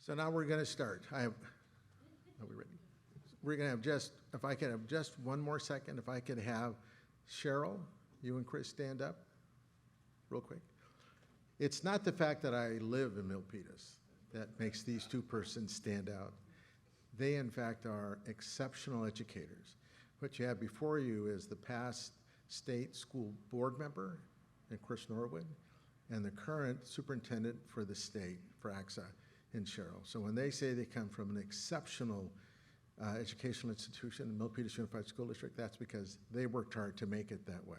So now we're going to start. Are we ready? We're going to have just, if I could have just one more second, if I could have Cheryl, you and Chris stand up real quick. It's not the fact that I live in Milpitas that makes these two persons stand out. They, in fact, are exceptional educators. What you have before you is the past state school board member, and Chris Norwood, and the current superintendent for the state, for AXA, in Cheryl. So when they say they come from an exceptional educational institution, Milpitas Unified School District, that's because they worked hard to make it that way.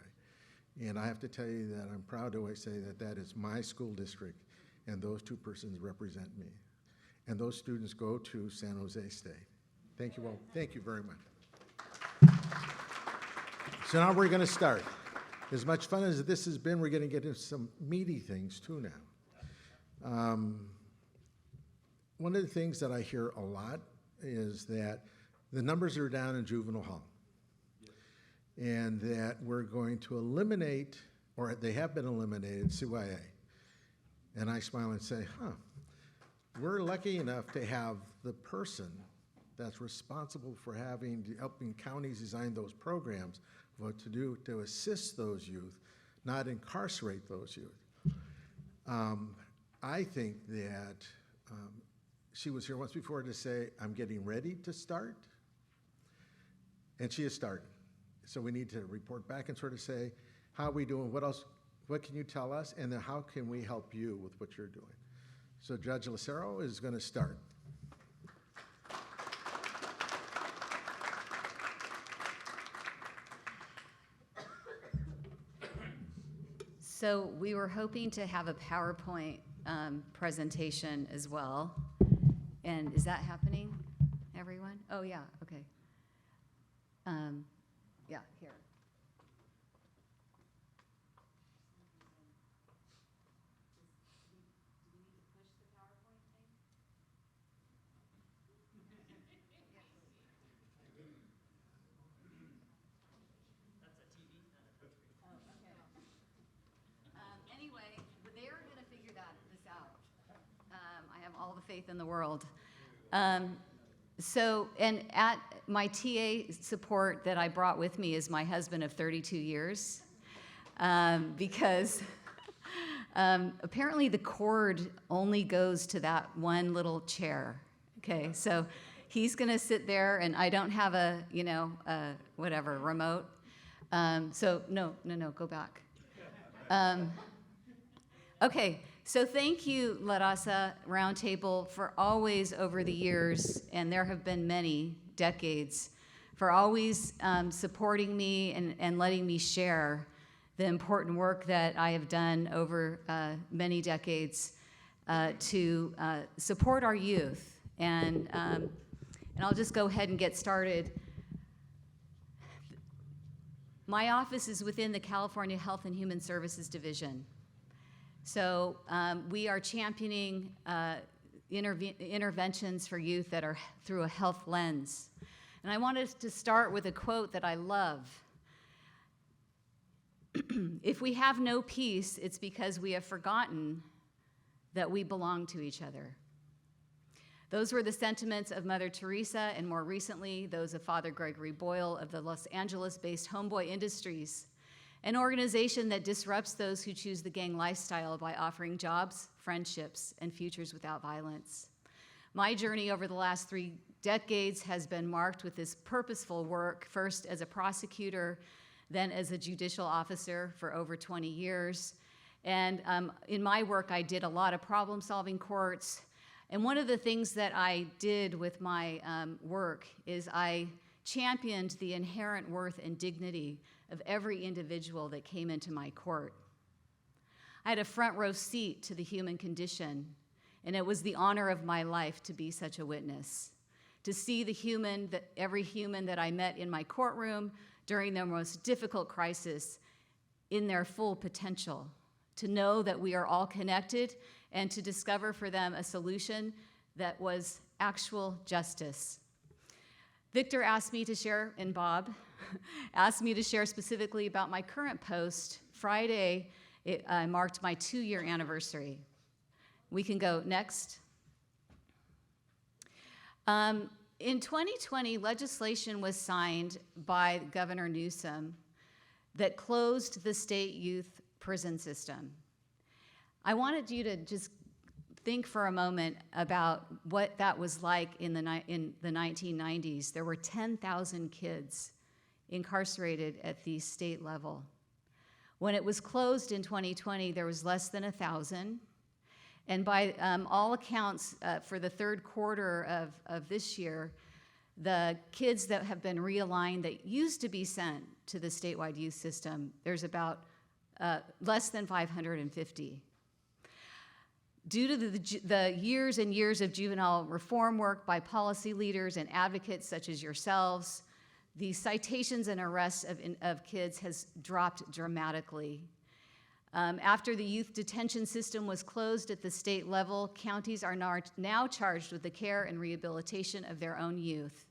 And I have to tell you that I'm proud to always say that that is my school district, and those two persons represent me. And those students go to San Jose State. Thank you all. Thank you very much. So now we're going to start. As much fun as this has been, we're going to get into some meaty things too now. One of the things that I hear a lot is that the numbers are down in juvenile hall, and that we're going to eliminate, or they have been eliminated, CYA. And I smile and say, we're lucky enough to have the person that's responsible for helping counties design those programs, what to do to assist those youth, not incarcerate those youth. I think that she was here once before to say, I'm getting ready to start, and she has started. So we need to report back and sort of say, how are we doing? What else? What can you tell us? And then how can we help you with what you're doing? So Judge Lucero is going to start. So we were hoping to have a PowerPoint presentation as well. And is that happening, everyone? Oh, yeah, okay. Yeah, here. Anyway, they're going to figure this out. I have all the faith in the world. And at my TA support that I brought with me is my husband of 32 years, because apparently the cord only goes to that one little chair. Okay, so he's going to sit there, and I don't have a, whatever, remote. So no, go back. Okay, so thank you, Raza Roundtable, for always over the years, and there have been many decades, for always supporting me and letting me share the important work that I have done over many decades to support our youth. And I'll just go ahead and get started. My office is within the California Health and Human Services Division. So we are championing interventions for youth that are through a health lens. And I wanted to start with a quote that I love. If we have no peace, it's because we have forgotten that we belong to each other. Those were the sentiments of Mother Teresa, and more recently, those of Father Gregory Boyle of the Los Angeles-based Homeboy Industries, an organization that disrupts those who choose the gang lifestyle by offering jobs, friendships, and futures without violence. My journey over the last 3 decades has been marked with this purposeful work, first as a prosecutor, then as a judicial officer for over 20 years. And in my work, I did a lot of problem-solving courts. And one of the things that I did with my work is I championed the inherent worth and dignity of every individual that came into my court. I had a front row seat to the human condition, and it was the honor of my life to be such a witness, to see every human that I met in my courtroom during their most difficult crisis in their full potential, to know that we are all connected, and to discover for them a solution that was actual justice. Victor asked me to share, and Bob asked me to share specifically about my current post. Friday, it marked my 2-year anniversary. We can go next. In 2020, legislation was signed by Governor Newsom that closed the state youth prison system. I wanted you to just think for a moment about what that was like in the 1990s. There were 10,000 kids incarcerated at the state level. When it was closed in 2020, there was less than 1,000. And by all accounts, for the third quarter of this year, the kids that have been realigned that used to be sent to the statewide youth system, there's about less than 550. Due to the years and years of juvenile reform work by policy leaders and advocates such as yourselves, the citations and arrests of kids has dropped dramatically. After the youth detention system was closed at the state level, counties are now charged with the care and rehabilitation of their own youth.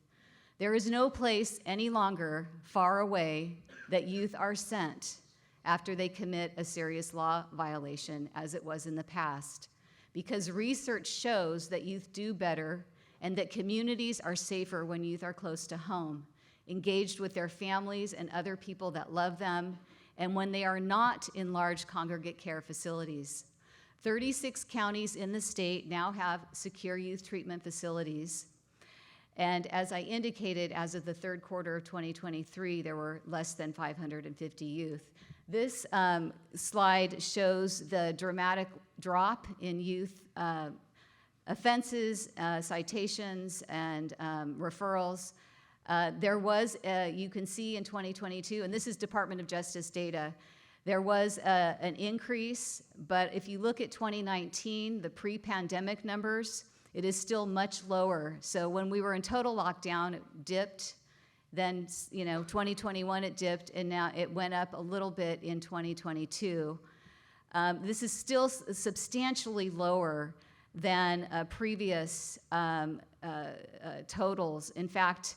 There is no place any longer far away that youth are sent after they commit a serious law violation, as it was in the past, because research shows that youth do better and that communities are safer when youth are close to home, engaged with their families and other people that love them, and when they are not in large congregate care facilities. 36 counties in the state now have secure youth treatment facilities. And as I indicated, as of the third quarter of 2023, there were less than 550 youth. This slide shows the dramatic drop in youth offenses, citations, and referrals. There was, you can see in 2022, and this is Department of Justice data, there was an increase, but if you look at 2019, the pre-pandemic numbers, it is still much lower. So when we were in total lockdown, it dipped. Then, 2021 it dipped, and now it went up a little bit in 2022. This is still substantially lower than previous totals. In fact,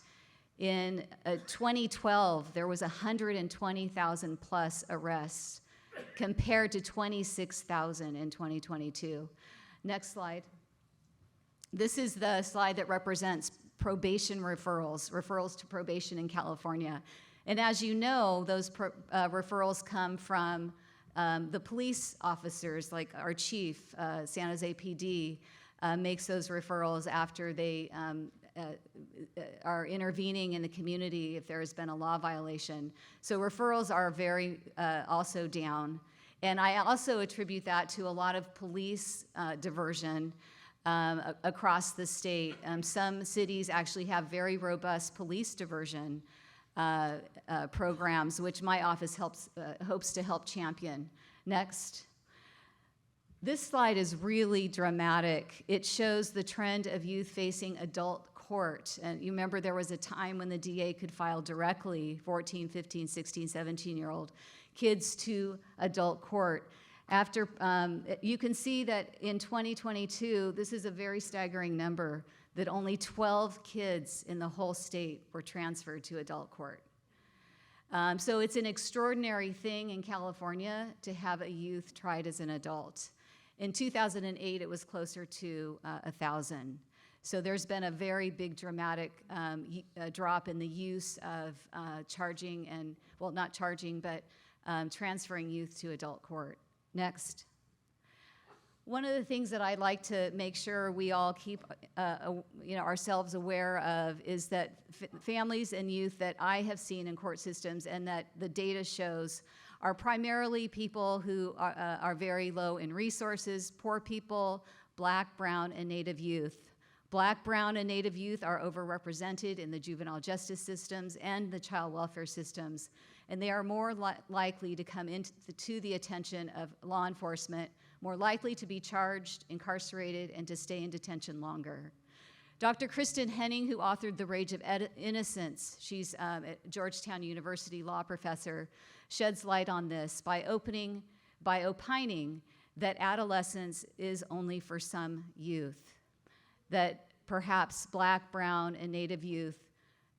in 2012, there was 120,000 plus arrests compared to 26,000 in 2022. Next slide. This is the slide that represents probation referrals to probation in California. And as you know, those referrals come from the police officers, like our chief, San Jose PD, makes those referrals after they are intervening in the community if there has been a law violation. So referrals are very also down. And I also attribute that to a lot of police diversion across the state. Some cities actually have very robust police diversion programs, which my office hopes to help champion. Next. This slide is really dramatic. It shows the trend of youth facing adult court. And you remember there was a time when the DA could file directly 14, 15, 16, 17-year-old kids to adult court. After, you can see that in 2022, this is a very staggering number, that only 12 kids in the whole state were transferred to adult court. So it's an extraordinary thing in California to have a youth tried as an adult. In 2008, it was closer to 1,000. So there's been a very big dramatic drop in the use of charging and, well, not charging, but transferring youth to adult court. Next. One of the things that I'd like to make sure we all keep ourselves aware of is that families and youth that I have seen in court systems and that the data shows are primarily people who are very low in resources, poor people, Black, brown, and Native youth. Black, brown, and Native youth are overrepresented in the juvenile justice systems and the child welfare systems, and they are more likely to come into the attention of law enforcement, more likely to be charged, incarcerated, and to stay in detention longer. Dr. Kristen Henning, who authored The Rage of Innocence, she's a Georgetown University law professor, sheds light on this by opining that adolescence is only for some youth, that perhaps Black, brown, and Native youth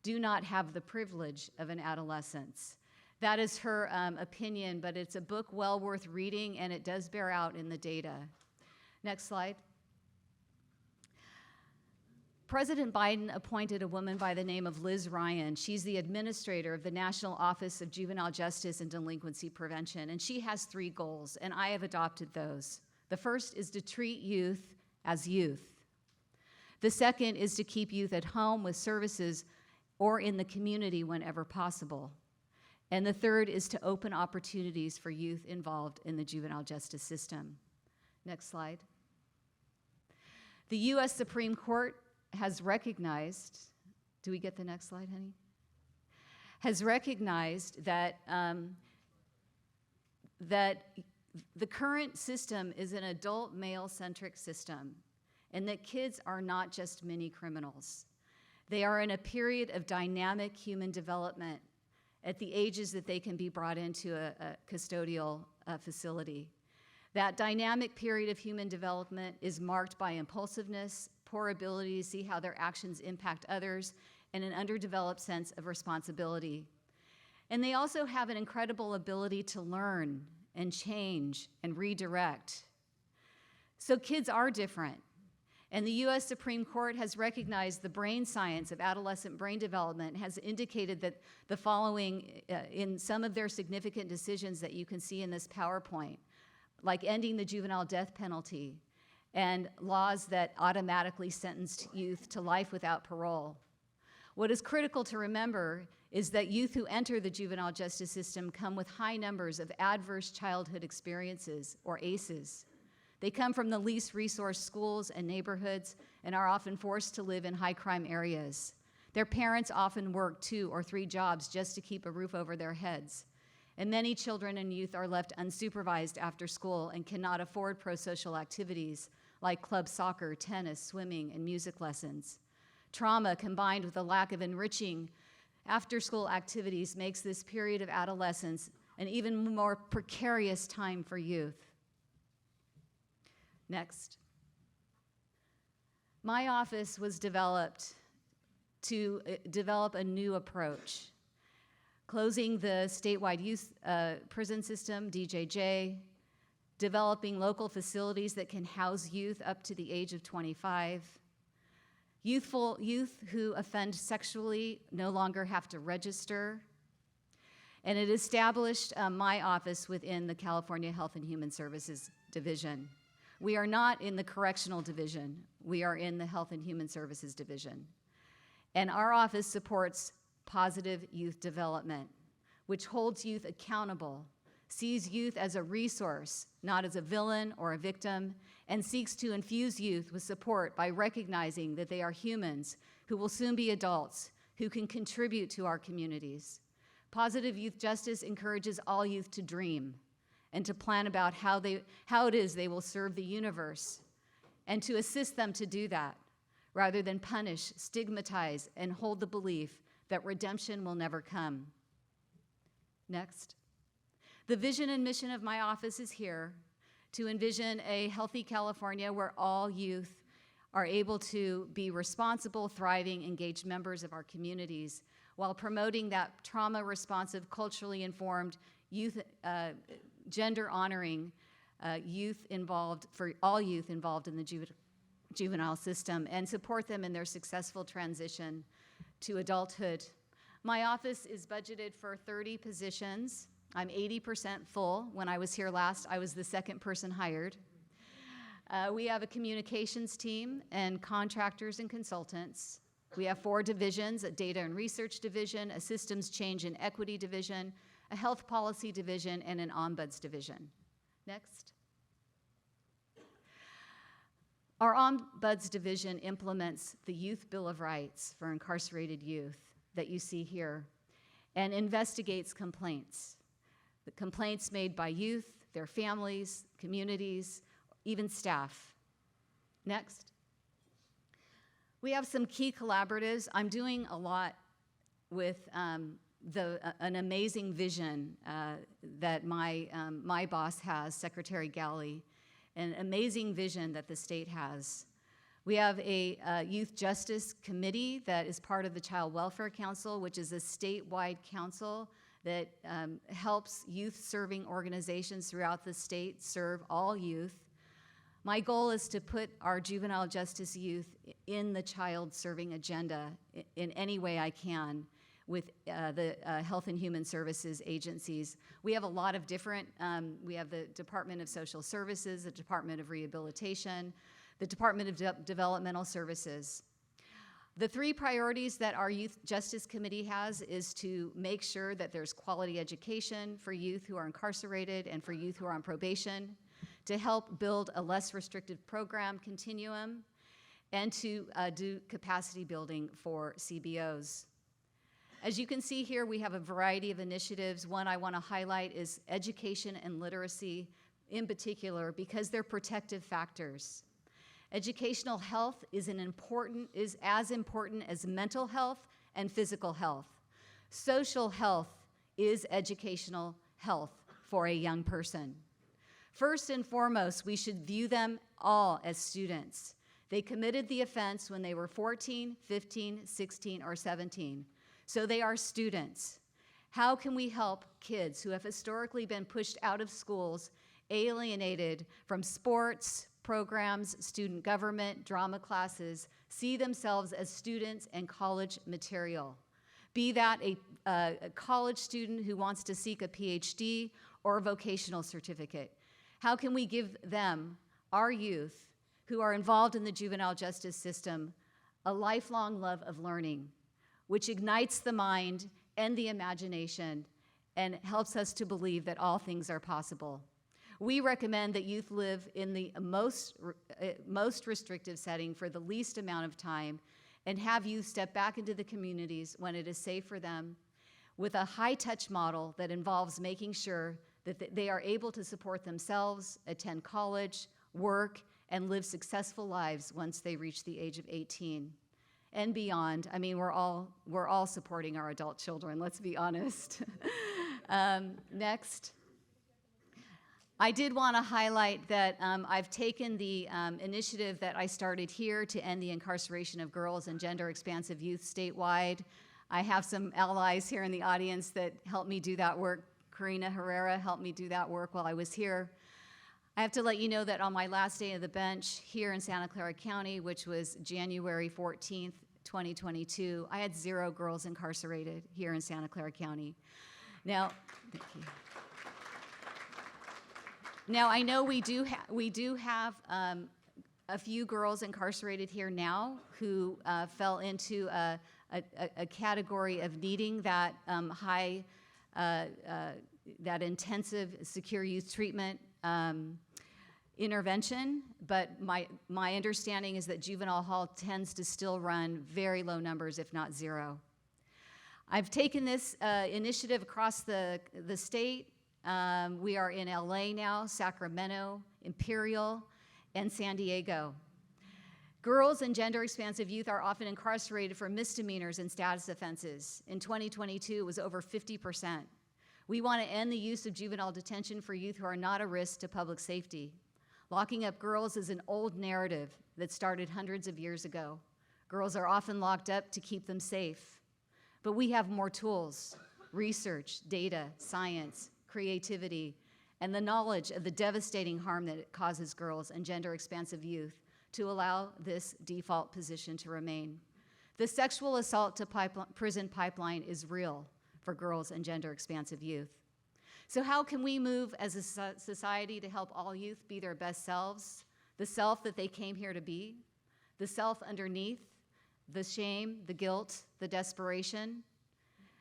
do not have the privilege of an adolescence. That is her opinion, but it's a book well worth reading, and it does bear out in the data. Next slide. President Biden appointed a woman by the name of Liz Ryan. She's the administrator of the National Office of Juvenile Justice and Delinquency Prevention, and she has 3 goals, and I have adopted those. The first is to treat youth as youth. The second is to keep youth at home with services or in the community whenever possible. And the third is to open opportunities for youth involved in the juvenile justice system. Next slide. The U.S. Supreme Court has recognized, do we get the next slide, honey? Has recognized that, that the current system is an adult male-centric system, and that kids are not just mini criminals. They are in a period of dynamic human development at the ages that they can be brought into a custodial facility. That dynamic period of human development is marked by impulsiveness, poor ability to see how their actions impact others, and an underdeveloped sense of responsibility. And they also have an incredible ability to learn and change and redirect. So kids are different. And the U.S. Supreme Court has recognized the brain science of adolescent brain development, has indicated that the following in some of their significant decisions that you can see in this PowerPoint, like ending the juvenile death penalty and laws that automatically sentenced youth to life without parole. What is critical to remember is that youth who enter the juvenile justice system come with high numbers of adverse childhood experiences, or ACEs. They come from the least resourced schools and neighborhoods and are often forced to live in high crime areas. Their parents often work 2 or 3 jobs just to keep a roof over their heads. And many children and youth are left unsupervised after school and cannot afford pro-social activities like club soccer, tennis, swimming, and music lessons. Trauma combined with a lack of enriching after-school activities makes this period of adolescence an even more precarious time for youth. Next. My office was developed to develop a new approach, closing the statewide youth prison system, DJJ, developing local facilities that can house youth up to the age of 25. Youth who offend sexually no longer have to register. And it established my office within the California Health and Human Services Division. We are not in the Correctional Division. We are in the Health and Human Services Division. And our office supports positive youth development, which holds youth accountable, sees youth as a resource, not as a villain or a victim, and seeks to infuse youth with support by recognizing that they are humans who will soon be adults, who can contribute to our communities. Positive youth justice encourages all youth to dream and to plan about how it is they will serve the universe, and to assist them to do that, rather than punish, stigmatize, and hold the belief that redemption will never come. Next. The vision and mission of my office is here to envision a healthy California where all youth are able to be responsible, thriving, engaged members of our communities while promoting that trauma-responsive, culturally informed, youth, gender-honoring youth involved, for all youth involved in the juvenile system, and support them in their successful transition to adulthood. My office is budgeted for 30 positions. I'm 80% full. When I was here last, I was the second person hired. We have a communications team and contractors and consultants. We have 4 divisions, a data and research division, a systems change and equity division, a health policy division, and an ombuds division. Next. Our ombuds division implements the Youth Bill of Rights for incarcerated youth that you see here and investigates complaints. The complaints made by youth, their families, communities, even staff. Next. We have some key collaboratives. I'm doing a lot with an amazing vision that my boss has, Secretary Galley, an amazing vision that the state has. We have a Youth Justice Committee that is part of the Child Welfare Council, which is a statewide council that helps youth-serving organizations throughout the state serve all youth. My goal is to put our juvenile justice youth in the child-serving agenda in any way I can with the Health and Human Services agencies. We have a lot of different, we have the Department of Social Services, the Department of Rehabilitation, the Department of Developmental Services. The three priorities that our Youth Justice Committee has is to make sure that there's quality education for youth who are incarcerated and for youth who are on probation, to help build a less restrictive program continuum, and to do capacity building for CBOs. As you can see here, we have a variety of initiatives. One I want to highlight is education and literacy in particular because they're protective factors. Educational health is as important as mental health and physical health. Social health is educational health for a young person. First and foremost, we should view them all as students. They committed the offense when they were 14, 15, 16, or 17. So they are students. How can we help kids who have historically been pushed out of schools, alienated from sports, programs, student government, drama classes, see themselves as students and college material? Be that a college student who wants to seek a PhD or a vocational certificate. How can we give them, our youth, who are involved in the juvenile justice system, a lifelong love of learning, which ignites the mind and the imagination and helps us to believe that all things are possible? We recommend that youth live in the most restrictive setting for the least amount of time and have youth step back into the communities when it is safe for them with a high-touch model that involves making sure that they are able to support themselves, attend college, work, and live successful lives once they reach the age of 18 and beyond. I mean, we're all supporting our adult children, let's be honest. Next. I did want to highlight that I've taken the initiative that I started here to end the incarceration of girls and gender-expansive youth statewide. I have some allies here in the audience that helped me do that work. Karina Herrera helped me do that work while I was here. I have to let you know that on my last day of the bench here in Santa Clara County, which was January 14th, 2022, I had 0 girls incarcerated here in Santa Clara County. Now, thank you. Now, I know we do have a few girls incarcerated here now who fell into a category of needing that that intensive secure youth treatment intervention, but my understanding is that juvenile hall tends to still run very low numbers, if not 0. I've taken this initiative across the state. We are in LA now, Sacramento, Imperial, and San Diego. Girls and gender-expansive youth are often incarcerated for misdemeanors and status offenses. In 2022, it was over 50%. We want to end the use of juvenile detention for youth who are not a risk to public safety. Locking up girls is an old narrative that started hundreds of years ago. Girls are often locked up to keep them safe. But we have more tools, research, data, science, creativity, and the knowledge of the devastating harm that it causes girls and gender-expansive youth to allow this default position to remain. The sexual assault to prison pipeline is real for girls and gender-expansive youth. So how can we move as a society to help all youth be their best selves, the self that they came here to be, the self underneath, the shame, the guilt, the desperation?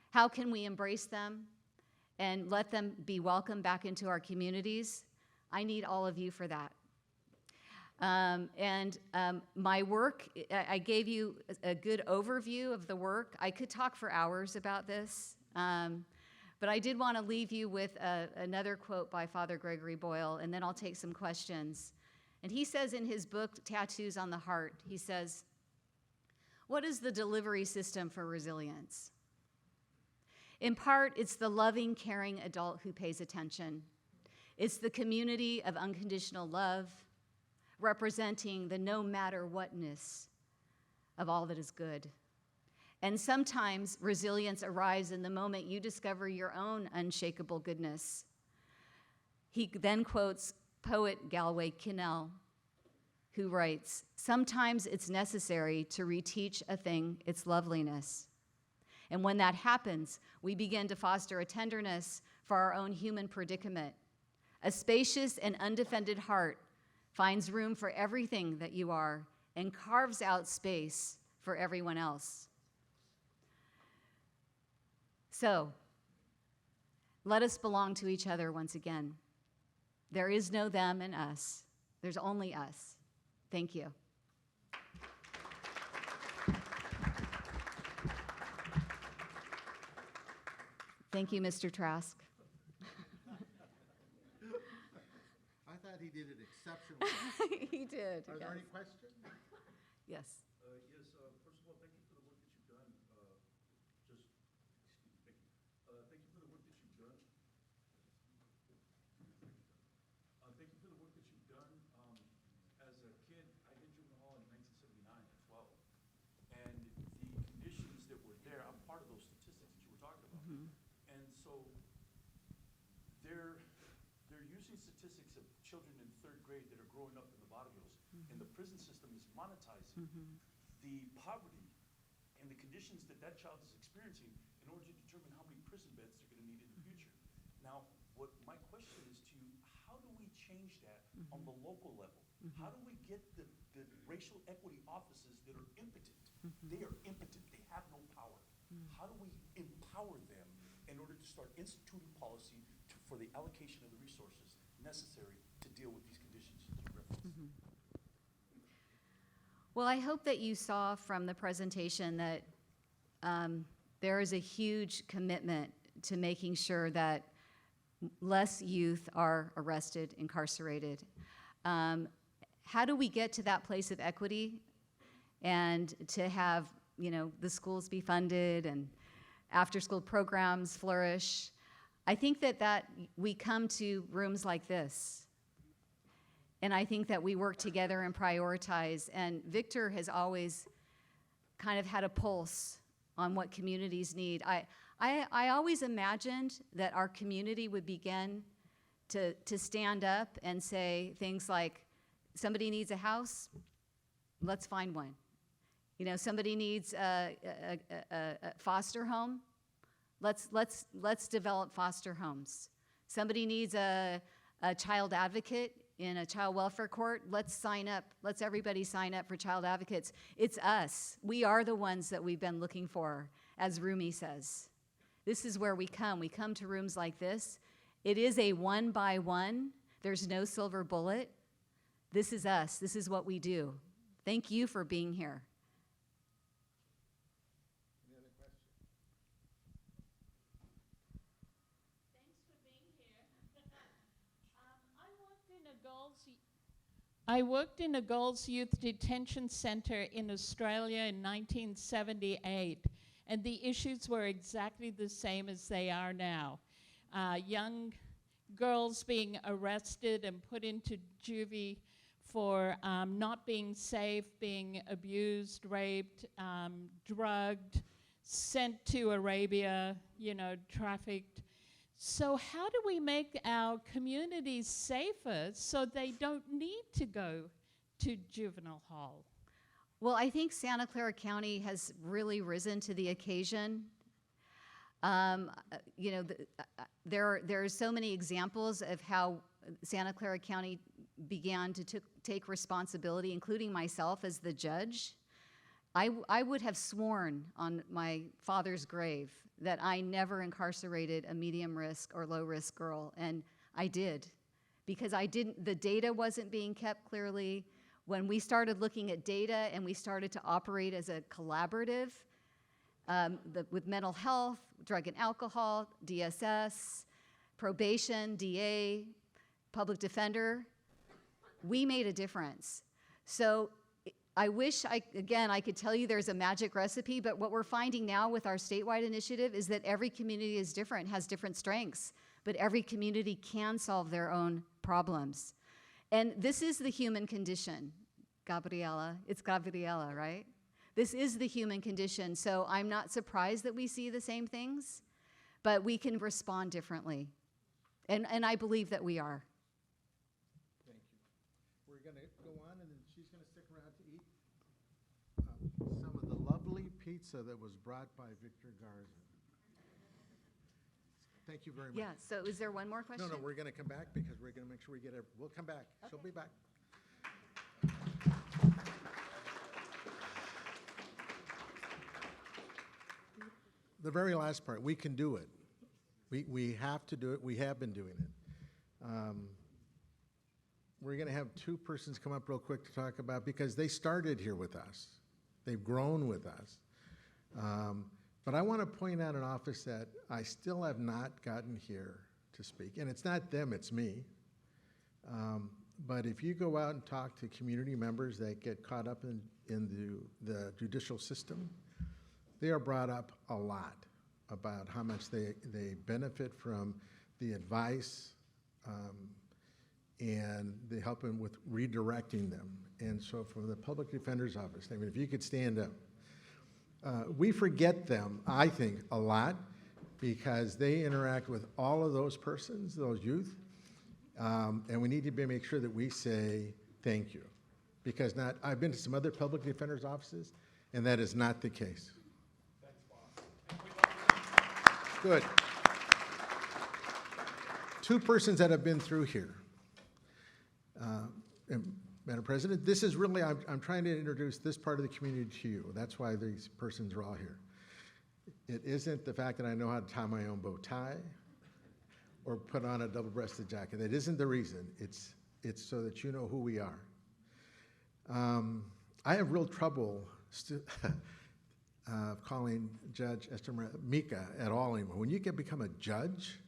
How can we embrace them and let them be welcomed back into our communities? I need all of you for that. My work, I gave you a good overview of the work. I could talk for hours about this, but I did want to leave you with another quote by Father Gregory Boyle, and then I'll take some questions. And he says in his book, Tattoos on the Heart, he says, "What is the delivery system for resilience? In part, it's the loving, caring adult who pays attention. It's the community of unconditional love, representing the no matter whatness of all that is good. And sometimes resilience arrives in the moment you discover your own unshakable goodness." He then quotes poet Galway Kinnell, who writes, "Sometimes it's necessary to reteach a thing its loveliness. And when that happens, we begin to foster a tenderness for our own human predicament. A spacious and undefended heart finds room for everything that you are and carves out space for everyone else." So, let us belong to each other once again. There is no them and us. There's only us. Thank you. Thank you, Mr. Trask. I thought he did it exceptionally. He did. Are there any questions? Yes. Yes, first of all, thank you for the work that you've done. Thank you for the work that you've done. Thank you for the work that you've done. As a kid, I did juvenile hall in 1979 as well. And the conditions that were there, I'm part of those statistics that you were talking about. And so they're using statistics of children in third grade that are growing up in the barrios, and the prison system is monetizing the poverty and the conditions that that child is experiencing in order to determine how many prison beds they're going to need in the future. Now, what my question is to you, how do we change that on the local level? How do we get the racial equity offices that are impotent? They are impotent. They have no power. How do we empower them in order to start instituting policy for the allocation of the resources necessary to deal with these conditions that you referenced? Well, I hope that you saw from the presentation that there is a huge commitment to making sure that less youth are arrested, incarcerated. How do we get to that place of equity and to have, the schools be funded and after-school programs flourish? I think that we come to rooms like this, and I think that we work together and prioritize, and Victor has always kind of had a pulse on what communities need. I always imagined that our community would begin to stand up and say things like, somebody needs a house, let's find one. Somebody needs a foster home, let's develop foster homes. Somebody needs a child advocate in a child welfare court, let's sign up. Let's everybody sign up for child advocates. It's us. We are the ones that we've been looking for, as Rumi says. This is where we come. We come to rooms like this. It is a one by one. There's no silver bullet. This is us. This is what we do. Thank you for being here. Any other questions? Thanks for being here. I worked in a girls' youth detention center in Australia in 1978, and the issues were exactly the same as they are now. Young girls being arrested and put into juvie for not being safe, being abused, raped, drugged, sent to Arabia, trafficked. So how do we make our communities safer so they don't need to go to juvenile hall? Well, I think Santa Clara County has really risen to the occasion. There are so many examples of how Santa Clara County began to take responsibility, including myself as the judge. I would have sworn on my father's grave that I never incarcerated a medium risk or low risk girl, and I did, because the data wasn't being kept clearly. When we started looking at data and we started to operate as a collaborative with mental health, drug and alcohol, DSS, probation, DA, public defender, we made a difference. So I wish I could tell you there's a magic recipe, but what we're finding now with our statewide initiative is that every community is different, has different strengths, but every community can solve their own problems. And this is the human condition, Gabriela. It's Gabriela, right? This is the human condition, so I'm not surprised that we see the same things, but we can respond differently. And I believe that we are. Thank you. We're going to go on, and then she's going to pizza that was brought by Victor Garza. Thank you very much. Yeah, so is there one more question? No, we're going to come back because we're going to make sure we get it. We'll come back. She'll be back. The very last part, we can do it. We have to do it. We have been doing it. We're going to have two persons come up real quick to talk about, because they started here with us. They've grown with us. But I want to point out an office that I still have not gotten here to speak. And it's not them, it's me. But if you go out and talk to community members that get caught up in the judicial system, they are brought up a lot about how much they benefit from the advice and they help them with redirecting them. And so from the Public Defender's Office, I mean, if you could stand up. We forget them, I think, a lot because they interact with all of those persons, those youth, and we need to make sure that we say thank you. Because I've been to some other public defender's offices, and that is not the case. Good. Two persons that have been through here. And Madam President, this is really, I'm trying to introduce this part of the community to you. That's why these persons are all here. It isn't the fact that I know how to tie my own bow tie or put on a double-breasted jacket. That isn't the reason. It's so that you know who we are. I have real trouble calling Judge Esther Mika at all anymore. When you become a judge,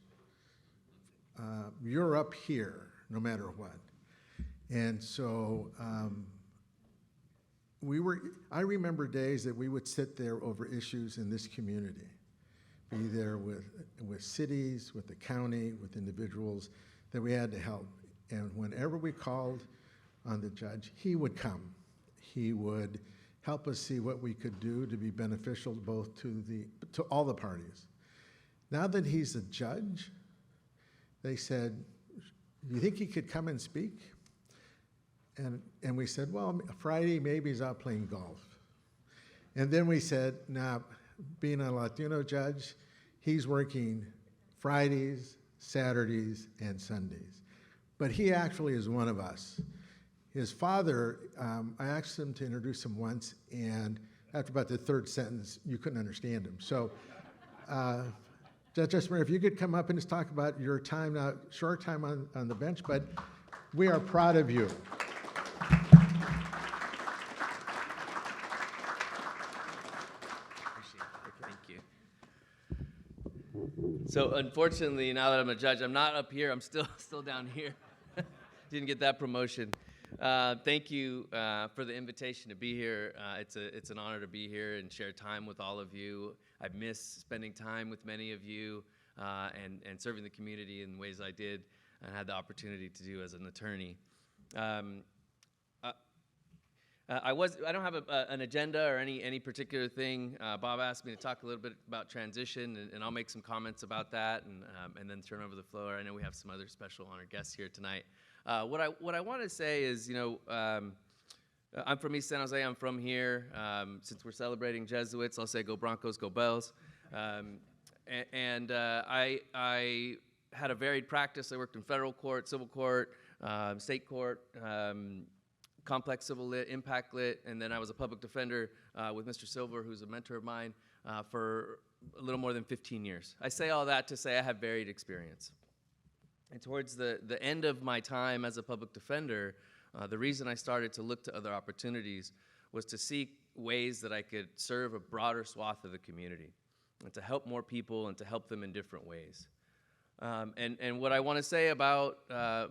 you're up here no matter what. And so I remember days that we would sit there over issues in this community, be there with cities, with the county, with individuals that we had to help. And whenever we called on the judge, he would come. He would help us see what we could do to be beneficial both to all the parties. Now that he's a judge, they said, "Do you think he could come and speak?" And we said, well, Friday maybe he's out playing golf. And then we said, nah, being a Latino judge, he's working Fridays, Saturdays, and Sundays. But he actually is one of us. His father, I asked him to introduce him once, and after about the third sentence, you couldn't understand him. So, Judge Esmer, if you could come up and just talk about your time now, short time on the bench, but we are proud of you. So unfortunately, now that I'm a judge, I'm not up here. I'm still down here. Didn't get that promotion. Thank you for the invitation to be here. It's an honor to be here and share time with all of you. I've missed spending time with many of you and serving the community in ways I did and had the opportunity to do as an attorney. I don't have an agenda or any particular thing. Bob asked me to talk a little bit about transition, and I'll make some comments about that, and then turn over the floor. I know we have some other special honored guests here tonight. What I want to say is, I'm from East San Jose. I'm from here. Since we're celebrating Jesuits, I'll say go Broncos, go Bells. I had a varied practice. I worked in federal court, civil court, state court, complex civil lit, impact lit, and then I was a public defender with Mr. Silver, who's a mentor of mine, for a little more than 15 years. I say all that to say I have varied experience. And towards the end of my time as a public defender, the reason I started to look to other opportunities was to seek ways that I could serve a broader swath of the community and to help more people and to help them in different ways. And what I want to say about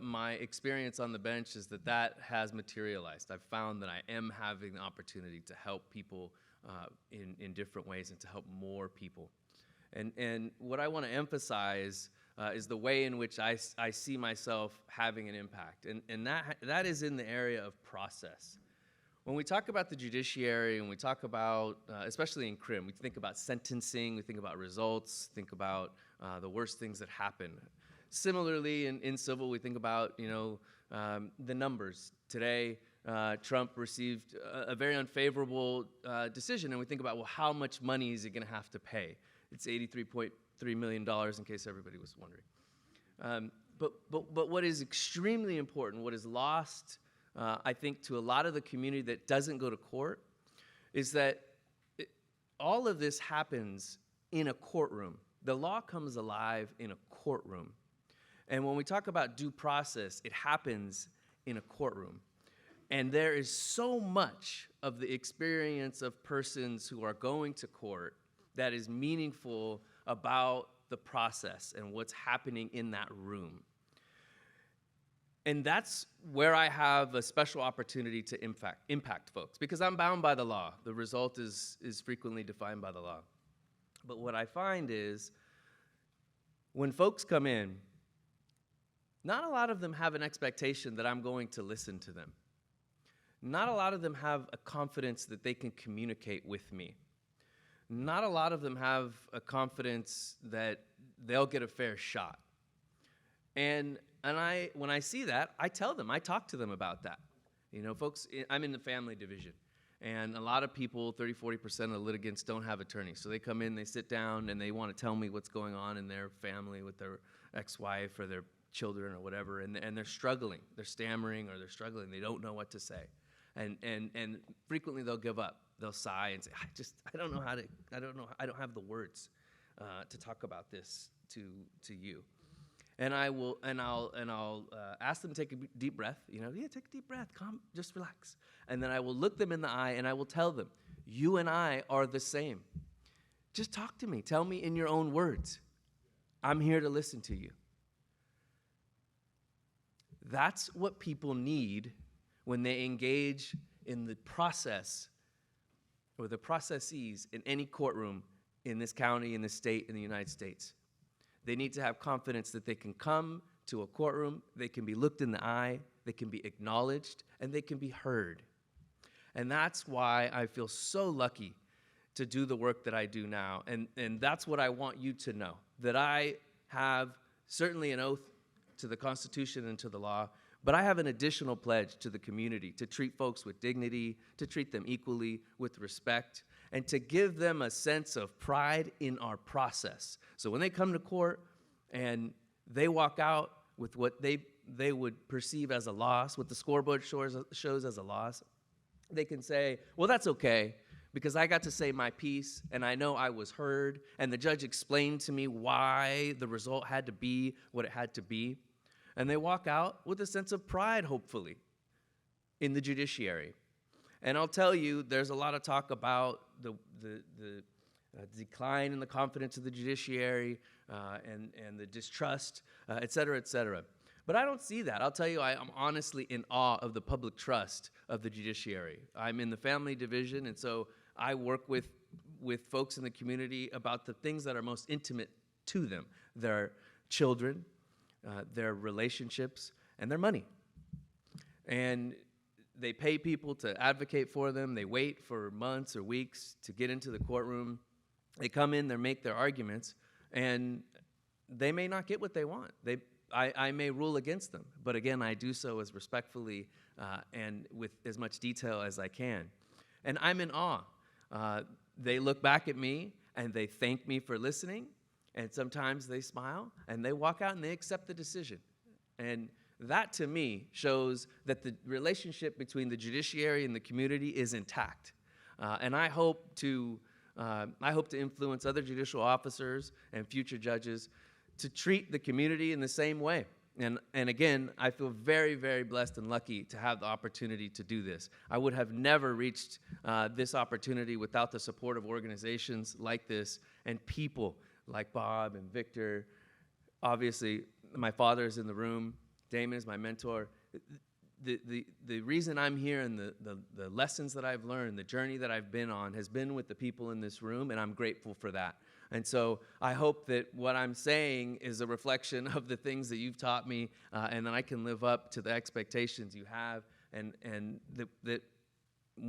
my experience on the bench is that has materialized. I've found that I am having the opportunity to help people in different ways and to help more people. And what I want to emphasize is the way in which I see myself having an impact. And that is in the area of process. When we talk about the judiciary and we talk about, especially in crim, we think about sentencing, we think about results, think about the worst things that happen. Similarly, in civil, we think about, the numbers. Today, Trump received a very unfavorable decision, and we think about, well, how much money is he going to have to pay? It's $83.3 million, in case everybody was wondering. But what is extremely important, what is lost, I think, to a lot of the community that doesn't go to court, is that all of this happens in a courtroom. The law comes alive in a courtroom. And when we talk about due process, it happens in a courtroom. And there is so much of the experience of persons who are going to court that is meaningful about the process and what's happening in that room. And that's where I have a special opportunity to impact folks, because I'm bound by the law. The result is frequently defined by the law. But what I find is when folks come in, not a lot of them have an expectation that I'm going to listen to them. Not a lot of them have a confidence that they can communicate with me. Not a lot of them have a confidence that they'll get a fair shot. And when I see that, I tell them, I talk to them about that. You know, folks, I'm in the family division, and a lot of people, 30-40% of the litigants don't have attorneys. So they come in, they sit down, and they want to tell me what's going on in their family with their ex-wife or their children or whatever, and they're struggling. They're stammering or they're struggling. They don't know what to say. And frequently they'll give up. They'll sigh and say, I don't have the words to talk about this to you. And I'll ask them to take a deep breath. You know, yeah, take a deep breath, calm, just relax. And then I will look them in the eye and I will tell them, you and I are the same. Just talk to me. Tell me in your own words. I'm here to listen to you. That's what people need when they engage in the process or the processes in any courtroom in this county, in this state, in the United States. They need to have confidence that they can come to a courtroom, they can be looked in the eye, they can be acknowledged, and they can be heard. And that's why I feel so lucky to do the work that I do now. And that's what I want you to know, that I have certainly an oath to the Constitution and to the law, but I have an additional pledge to the community to treat folks with dignity, to treat them equally with respect, and to give them a sense of pride in our process. So when they come to court and they walk out with what they would perceive as a loss, what the scoreboard shows as a loss, they can say, well, that's okay, because I got to say my piece, and I know I was heard, and the judge explained to me why the result had to be what it had to be. And they walk out with a sense of pride, hopefully, in the judiciary. And I'll tell you, there's a lot of talk about the decline in the confidence of the judiciary and the distrust, et cetera, et cetera. But I don't see that. I'll tell you, I'm honestly in awe of the public trust of the judiciary. I'm in the family division, and so I work with folks in the community about the things that are most intimate to them: their children, their relationships, and their money. And they pay people to advocate for them. They wait for months or weeks to get into the courtroom. They come in, they make their arguments, and they may not get what they want. I may rule against them, but again, I do so as respectfully and with as much detail as I can. And I'm in awe. They look back at me, and they thank me for listening, and sometimes they smile, and they walk out, and they accept the decision. And that, to me, shows that the relationship between the judiciary and the community is intact. And I hope to influence other judicial officers and future judges to treat the community in the same way. And again, I feel very, very blessed and lucky to have the opportunity to do this. I would have never reached this opportunity without the support of organizations like this and people like Bob and Victor. Obviously, my father is in the room. Damon is my mentor. The reason I'm here and the lessons that I've learned, the journey that I've been on, has been with the people in this room, and I'm grateful for that. And so I hope that what I'm saying is a reflection of the things that you've taught me, and that I can live up to the expectations you have, and that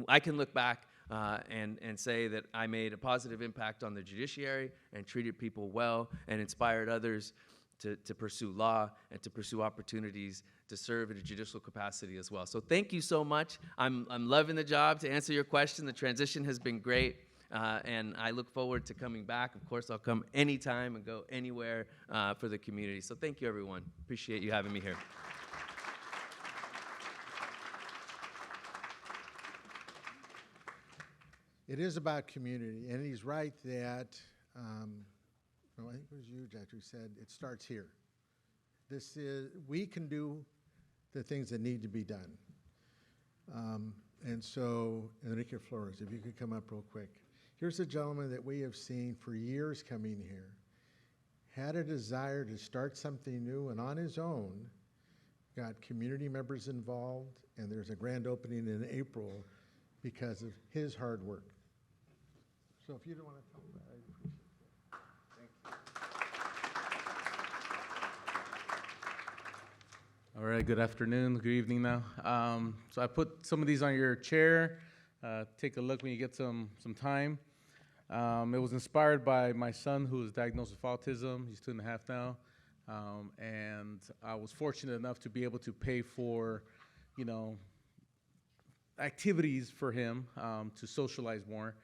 I can look back and say that I made a positive impact on the judiciary and treated people well and inspired others to pursue law and to pursue opportunities to serve in a judicial capacity as well. So thank you so much. I'm loving the job. To answer your question, the transition has been great. And I look forward to coming back. Of course, I'll come anytime and go anywhere for the community. So thank you, everyone. Appreciate you having me here. It is about community, and he's right that, no, I think it was you, Judge, who said it starts here. We can do the things that need to be done. And so, Enrique Flores, if you could come up real quick. Here's a gentleman that we have seen for years coming here, had a desire to start something new, and on his own, got community members involved, and there's a grand opening in April because of his hard work. So if you don't want to talk about it, I appreciate it. All right, good afternoon, good evening now. So I put some of these on your chair. Take a look when you get some time. It was inspired by my son who was diagnosed with autism. He's 2.5 now. And I was fortunate enough to be able to pay for, activities for him to socialize more.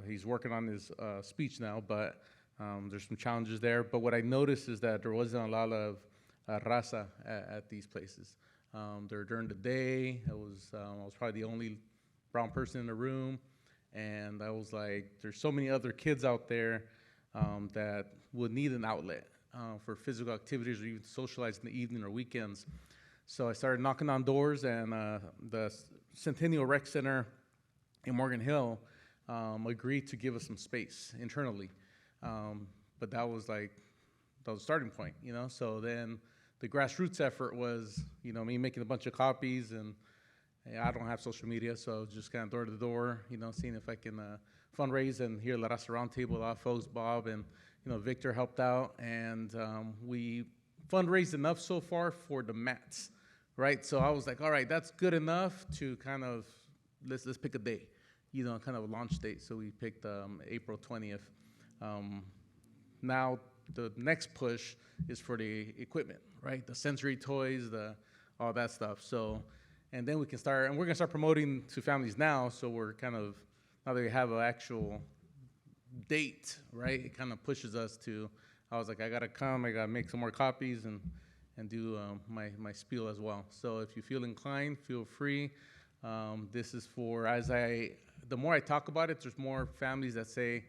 He's working on his speech now, but there's some challenges there. But what I noticed is that there wasn't a lot of raza at these places. During the day, I was probably the only brown person in the room, and I was like, there's so many other kids out there that would need an outlet for physical activities or even socialize in the evening or weekends. So I started knocking on doors, and the Centennial Rec Center in Morgan Hill agreed to give us some space internally. But that was the starting point, So then the grassroots effort was, me making a bunch of copies, and I don't have social media, so just kind of door to door, seeing if I can fundraise. And here at Raza Roundtable, a lot of folks, Bob and Victor helped out, and we fundraised enough so far for the mats, right? So I was like, all right, that's good enough to kind of let's pick a day, kind of a launch date. So we picked April 20th. Now the next push is for the equipment, right? The sensory toys, all that stuff. So, and then we can start, and we're gonna start promoting to families now. So we're kind of, now that we have an actual date, right? It kind of pushes us to, I was like, I gotta come, I gotta make some more copies and do my spiel as well. So if you feel inclined, feel free. This is for, the more I talk about it, there's more families that say,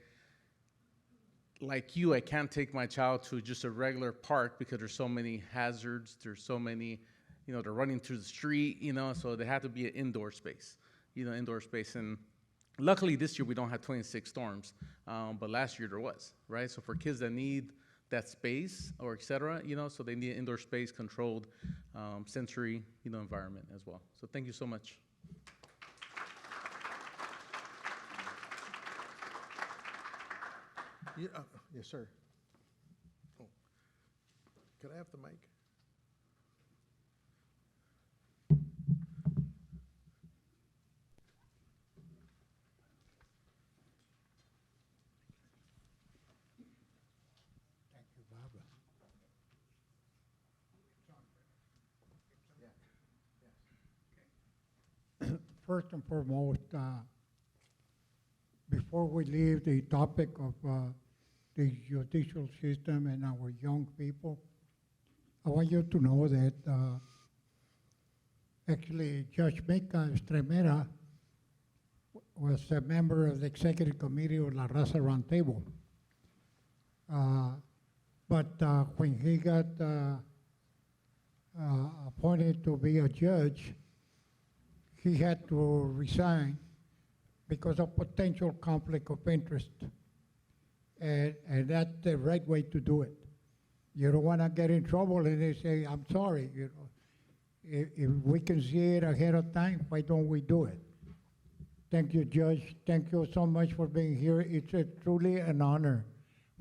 like you, I can't take my child to just a regular park because there's so many hazards, there's so many, they're running through the street, so they have to be an indoor space, And luckily this year we don't have 26 storms, but last year there was, right? So for kids that need that space or et cetera, so they need an indoor space, controlled sensory, environment as well. So thank you so much. Yes, sir. Oh. Could I have the mic? Thank you, Barbara. First and foremost, before we leave the topic of the judicial system and our young people, I want you to know that actually Judge Mika Estremera was a member of the executive committee of La Raza Roundtable. But when he got appointed to be a judge, he had to resign because of potential conflict of interest. And that's the right way to do it. You don't want to get in trouble and they say, I'm sorry. If we can see it ahead of time, why don't we do it? Thank you, Judge. Thank you so much for being here. It's truly an honor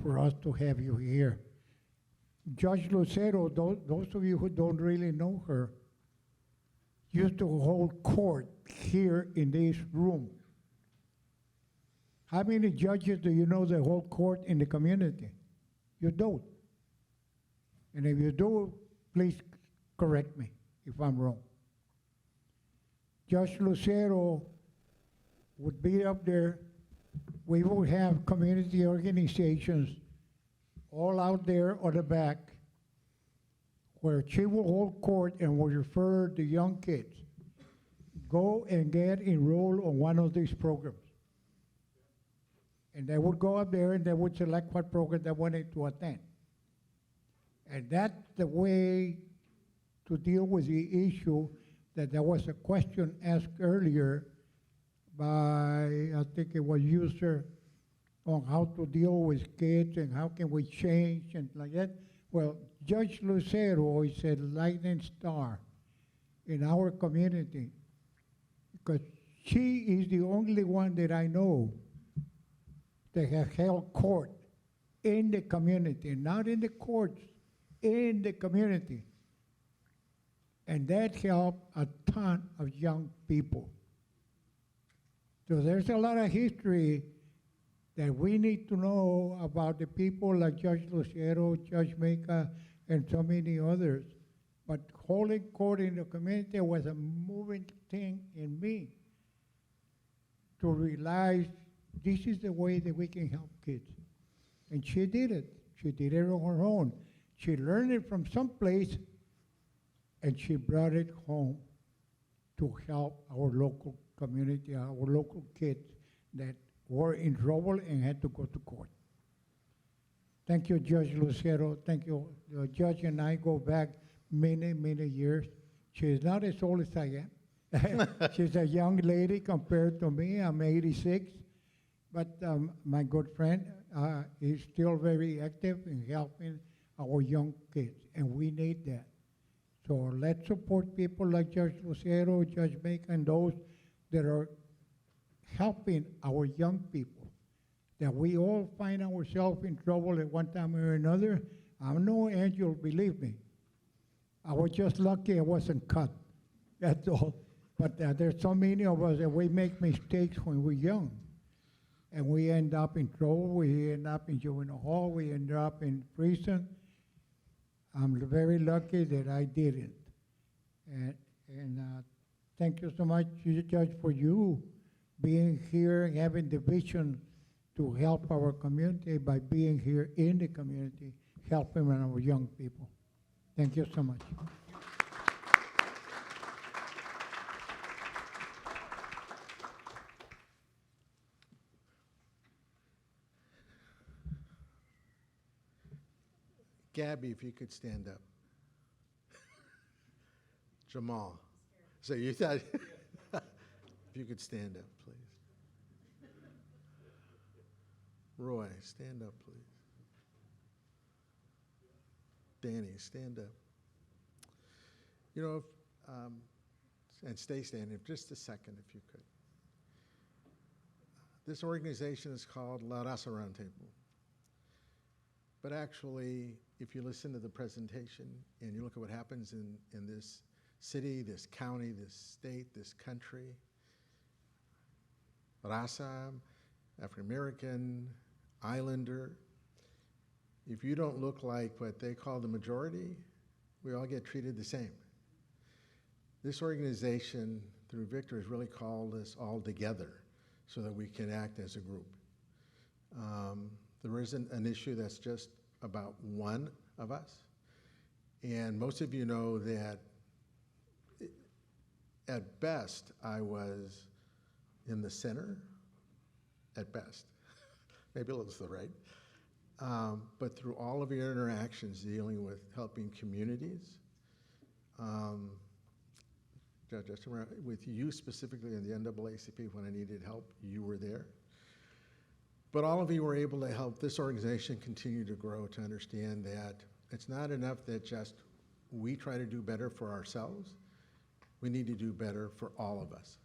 for us to have you here. Judge Lucero, those of you who don't really know her, used to hold court here in this room. How many judges do you know that hold court in the community? You don't. And if you do, please correct me if I'm wrong. Judge Lucero would be up there. We would have community organizations all out there on the back where she will hold court and will refer the young kids. Go and get enrolled on one of these programs. And they would go up there and they would select what program they wanted to attend. And that's the way to deal with the issue that there was a question asked earlier by, I think it was user, on how to deal with kids and how can we change and like that. Well, Judge Lucero is a lightning star in our community because she is the only one that I know that has held court in the community, not in the courts, in the community. And that helped a ton of young people. So there's a lot of history that we need to know about the people like Judge Lucero, Judge Meka, and so many others. But holding court in the community was a moving thing in me to realize this is the way that we can help kids. And she did it. She did it on her own. She learned it from someplace, and she brought it home to help our local community, our local kids that were in trouble and had to go to court. Thank you, Judge Lucero. Thank you. The judge and I go back many, many years. She is not as old as I am. She's a young lady compared to me. I'm 86. But my good friend is still very active in helping our young kids, and we need that. So let's support people like Judge Lucero, Judge Meka, and those that are helping our young people, that we all find ourselves in trouble at one time or another. I'm no angel, believe me. I was just lucky I wasn't cut, that's all. But there's so many of us that we make mistakes when we're young. And we end up in trouble, we end up in juvenile hall, we end up in prison. I'm very lucky that I didn't. And thank you so much, Judge, for you being here and having the vision to help our community by being here in the community, helping our young people. Thank you so much. Gabby, if you could stand up. Jamal. So you thought, if you could stand up, please. Roy, stand up, please. Danny, stand up. You know, and stay standing for just a second if you could. This organization is called Raza Roundtable. But actually, if you listen to the presentation and you look at what happens in this city, this county, this state, this country, Raza, African American, Islander, if you don't look like what they call the majority, we all get treated the same. This organization, through Victor, has really called us all together so that we can act as a group. There isn't an issue that's just about one of us. And most of you know that at best, I was in the center, at best. Maybe a little to the right. But through all of your interactions dealing with helping communities, just with you specifically in the NAACP when I needed help, you were there. But all of you were able to help this organization continue to grow, to understand that it's not enough that just we try to do better for ourselves. We need to do better for all of us.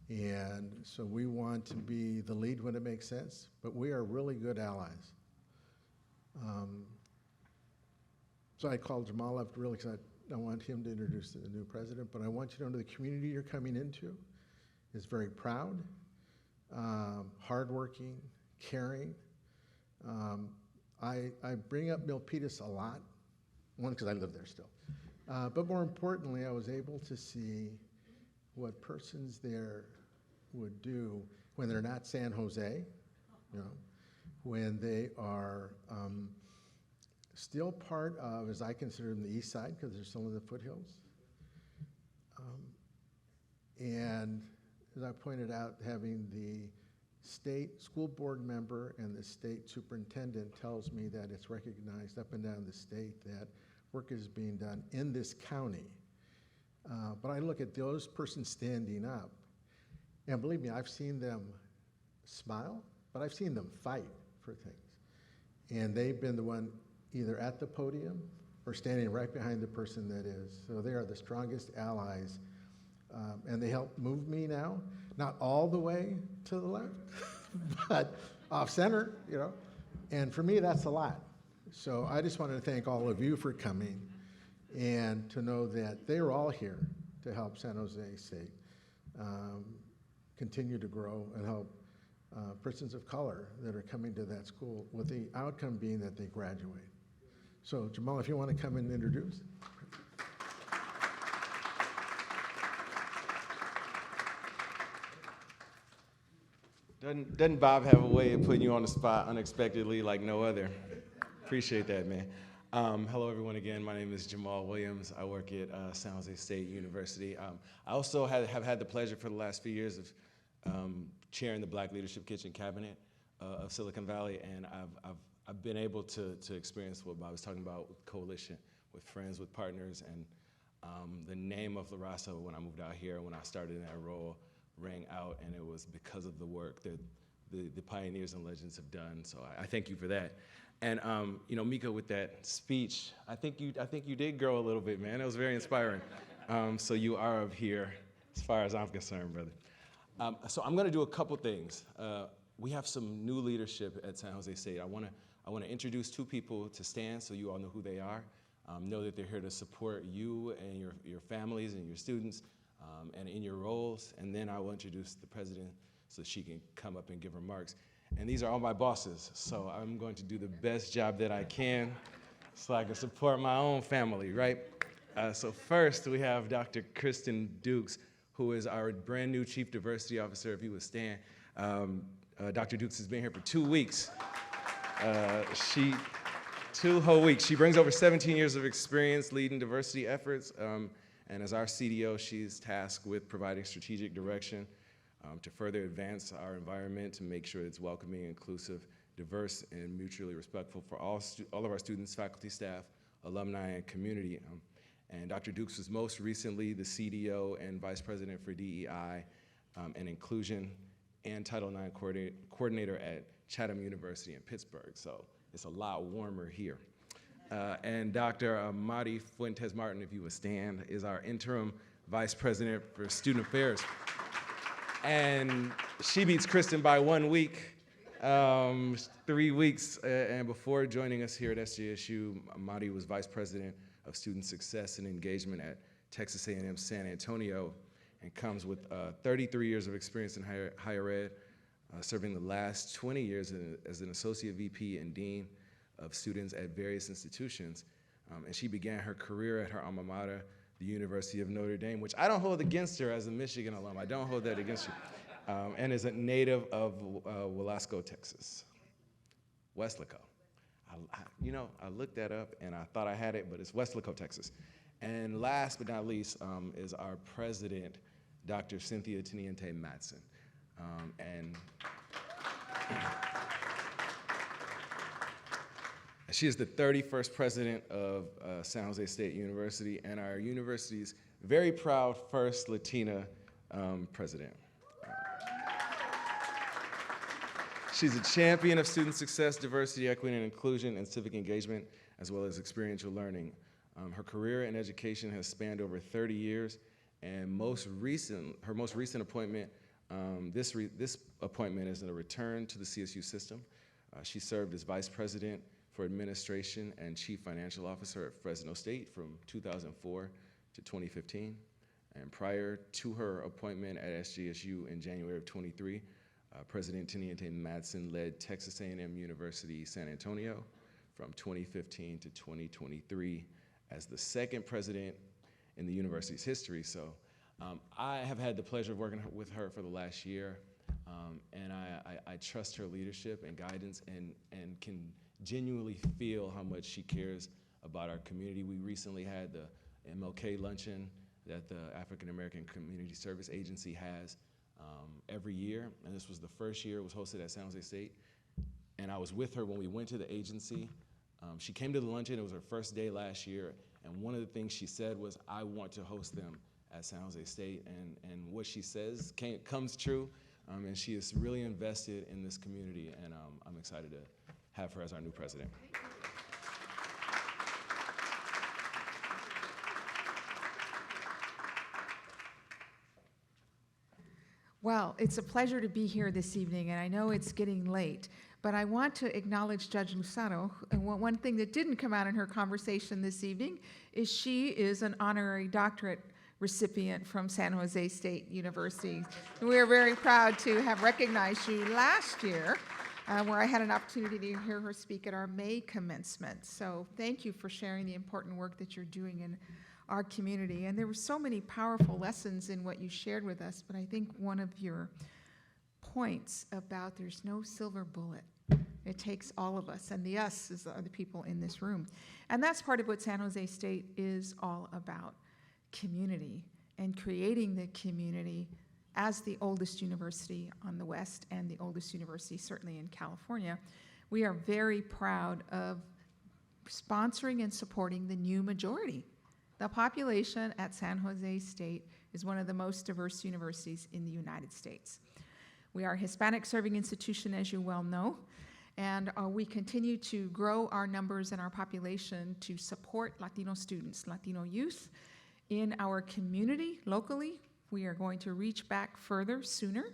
And so we want to be the lead when it makes sense, but we are really good allies. So I called Jamal up really because I want him to introduce the new president, but I want you to know the community you're coming into is very proud, hardworking, caring. I bring up Milpitas a lot One, because I live there still. But more importantly, I was able to see what persons there would do when they're not San Jose, you know, when they are still part of, as I consider them, the east side, because they're still in the foothills. And as I pointed out, having the state school board member and the state superintendent tells me that it's recognized up and down the state that work is being done in this county. But I look at those persons standing up, and believe me, I've seen them smile, but I've seen them fight for things. And they've been the one either at the podium or standing right behind the person that is. So they are the strongest allies. And they help move me now, not all the way to the left, but off center, you know. And for me, that's a lot. So I just wanted to thank all of you for coming and to know that they are all here to help San Jose State continue to grow and help persons of color that are coming to that school, with the outcome being that they graduate. So Jamal, if you want to come and introduce. Doesn't Bob have a way of putting you on the spot unexpectedly like no other? Appreciate that, man. Hello, everyone, again. My name is Jamal Williams. I work at San Jose State University. I also have had the pleasure for the last few years of chairing the Black Leadership Kitchen Cabinet of Silicon Valley, and I've been able to experience what Bob was talking about with coalition, with friends, with partners, and the name of La Raza when I moved out here, when I started in that role, rang out, and it was because of the work that the pioneers and legends have done. So I thank you for that. And you know, Mika, with that speech, I think you did grow a little bit, man. It was very inspiring. So you are of here, as far as I'm concerned, brother. So I'm going to do a couple things. We have some new leadership at San Jose State. I want to introduce two people to stand, so you all know who they are. Know that they're here to support you and your families and your students. And in your roles, and then I will introduce the president so she can come up and give remarks. And these are all my bosses, so I'm going to do the best job that I can so I can support my own family, right? So first, we have Dr. Kristen Dukes, who is our brand new Chief Diversity Officer, if you would stand. Dr. Dukes has been here for 2 weeks. 2 whole weeks. She brings over 17 years of experience leading diversity efforts. And as our CDO, she's tasked with providing strategic direction to further advance our environment, to make sure it's welcoming, inclusive, diverse, and mutually respectful for all of our students, faculty, staff, alumni, and community. And Dr. Dukes was most recently the CDO and Vice President for DEI and Inclusion and Title IX coordinator at Chatham University in Pittsburgh. So it's a lot warmer here. And Dr. Mari Fuentes-Martin, if you would stand, is our interim Vice President for Student Affairs. And she beats Kristen by 1 week, 3 weeks. And before joining us here at SJSU, Mari was Vice President of Student Success and Engagement at Texas A&M San Antonio, and comes with 33 years of experience in higher ed, serving the last 20 years as an Associate VP and Dean of students at various institutions. And she began her career at her alma mater, the University of Notre Dame, which I don't hold against her as a Michigan alum. I don't hold that against you. And is a native of Velasco, Texas. Weslaco. I looked that up and I thought I had it, but it's Weslaco, Texas. And last but not least is our president, Dr. Cynthia Teniente-Matson. She is the 31st president of San Jose State University and our university's very proud first Latina president. She's a champion of student success, diversity, equity, and inclusion, and civic engagement, as well as experiential learning. Her career in education has spanned over 30 years, and her most recent appointment, this appointment is in a return to the CSU system. She served as vice president for administration and chief financial officer at Fresno State from 2004 to 2015. And prior to her appointment at SJSU in January of 23, President Teniente-Matson led Texas A&M University San Antonio from 2015 to 2023, as the second president in the university's history. So I have had the pleasure of working with her for the last year, and I trust her leadership and guidance, and can genuinely feel how much she cares about our community. We recently had the MLK luncheon that the African American Community Service Agency has every year, and this was the first year it was hosted at San Jose State. And I was with her when we went to the agency. She came to the luncheon, it was her first day last year, and one of the things she said was, I want to host them at San Jose State, and what she says comes true, and she is really invested in this community, and I'm excited to have her as our new president. Well, it's a pleasure to be here this evening, and I know it's getting late, but I want to acknowledge Judge Lucero. And one thing that didn't come out in her conversation this evening is she is an honorary doctorate recipient from San Jose State University. We are very proud to have recognized you last year, where I had an opportunity to hear her speak at our May commencement. So thank you for sharing the important work that you're doing in our community. And there were so many powerful lessons in what you shared with us, but I think one of your points about there's no silver bullet. It takes all of us, and the us is the other people in this room. And that's part of what San Jose State is all about, community, and creating the community as the oldest university on the West and the oldest university certainly in California. We are very proud of sponsoring and supporting the new majority. The population at San Jose State is one of the most diverse universities in the United States. We are a Hispanic serving institution, as you well know, and we continue to grow our numbers and our population to support Latino students, Latino youth in our community locally. We are going to reach back further sooner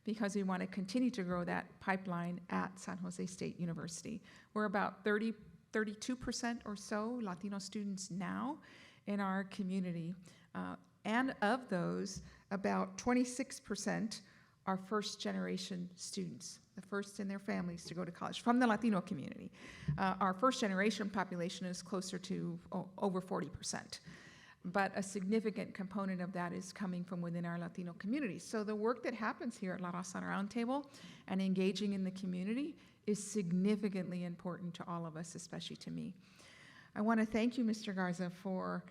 because we want to continue to grow that pipeline at San Jose State University. We're about 32% or so Latino students now in our community, and of those, about 26% are first-generation students, the first in their families to go to college from the Latino community. Our first-generation population is closer to over 40%, but a significant component of that is coming from within our Latino community. So the work that happens here at La Raza Roundtable and engaging in the community is significantly important to all of us, especially to me. I want to thank you, Mr. Garza, for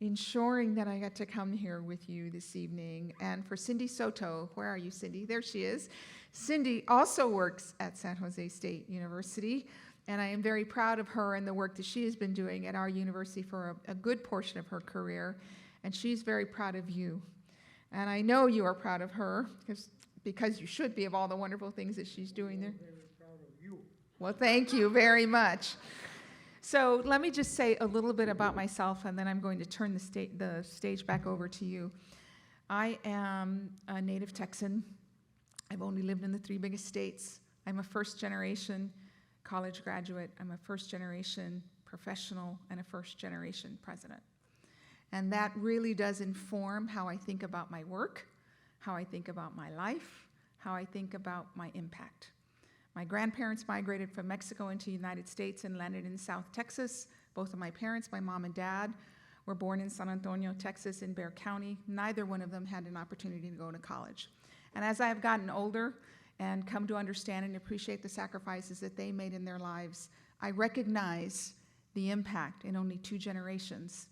ensuring that I got to come here with you this evening, and for Cindy Soto. Where are you, Cindy? There she is. Cindy also works at San Jose State University, and I am very proud of her and the work that she has been doing at our university for a good portion of her career, and she's very proud of you. And I know you are proud of her, because you should be, of all the wonderful things that she's doing there. Very proud of you. Well, thank you very much. So let me just say a little bit about myself, and then I'm going to turn the stage back over to you. I am a native Texan. I've only lived in the 3 biggest states. I'm a first-generation college graduate. I'm a first-generation professional and a first-generation president. And that really does inform how I think about my work, how I think about my life, how I think about my impact. My grandparents migrated from Mexico into the United States and landed in South Texas. Both of my parents, my mom and dad, were born in San Antonio, Texas, in Bexar County. Neither one of them had an opportunity to go to college. And as I have gotten older and come to understand and appreciate the sacrifices that they made in their lives, I recognize the impact in only 2 generations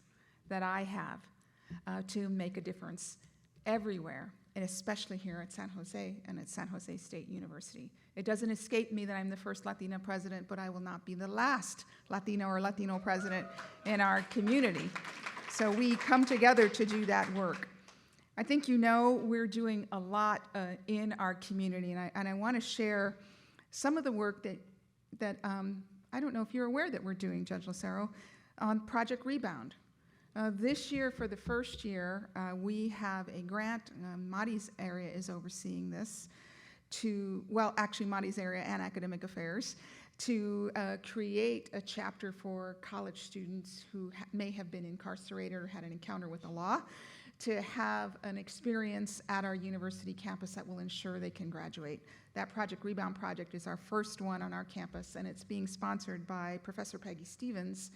that I have to make a difference everywhere, and especially here at San Jose and at San Jose State University. It doesn't escape me that I'm the first Latina president, but I will not be the last Latina or Latino president in our community. So we come together to do that work. I think you know we're doing a lot in our community, and I want to share some of the work that I don't know if you're aware that we're doing, Judge Lucero, on Project Rebound. This year, for the first year, we have a grant. Mari's area is overseeing this actually Mari's area and academic affairs, to create a chapter for college students who may have been incarcerated or had an encounter with the law, to have an experience at our university campus that will ensure they can graduate. That Project Rebound project is our first one on our campus, and it's being sponsored by Professor Peggy Stevens,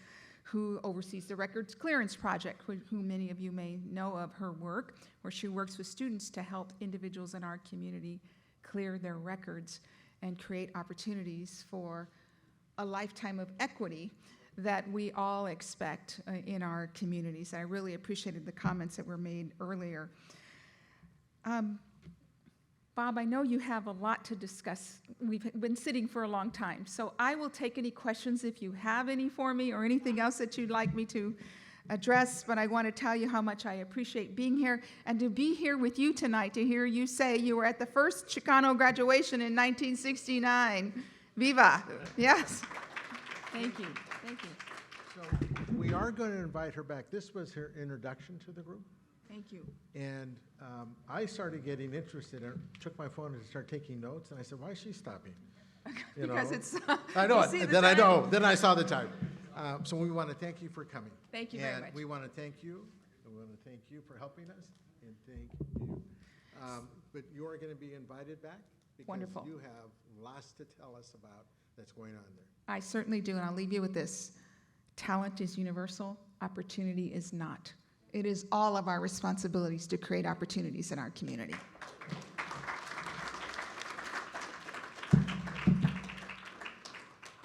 who oversees the Records Clearance Project, who many of you may know of her work, where she works with students to help individuals in our community clear their records and create opportunities for a lifetime of equity that we all expect in our communities. I really appreciated the comments that were made earlier. Bob, I know you have a lot to discuss. We've been sitting for a long time, so I will take any questions if you have any for me or anything else that you'd like me to address, but I want to tell you how much I appreciate being here and to be here with you tonight to hear you say you were at the first Chicano graduation in 1969. Viva! Yes. Thank you. Thank you. So we are going to invite her back. This was her introduction to the group. Thank you. And I started getting interested and took my phone and started taking notes. And I said, why is she stopping? You Because know? it's. I know you it. see the Then I time? know. Then I saw the time. So we want to thank you for coming. Thank you very much. And we want to thank you. And we want to thank you for helping us. And thank you. But you are going to be invited back. Because Wonderful. you have lots to tell us about that's going on there. I certainly do, and I'll leave you with this. Talent is universal, opportunity is not. It is all of our responsibilities to create opportunities in our community.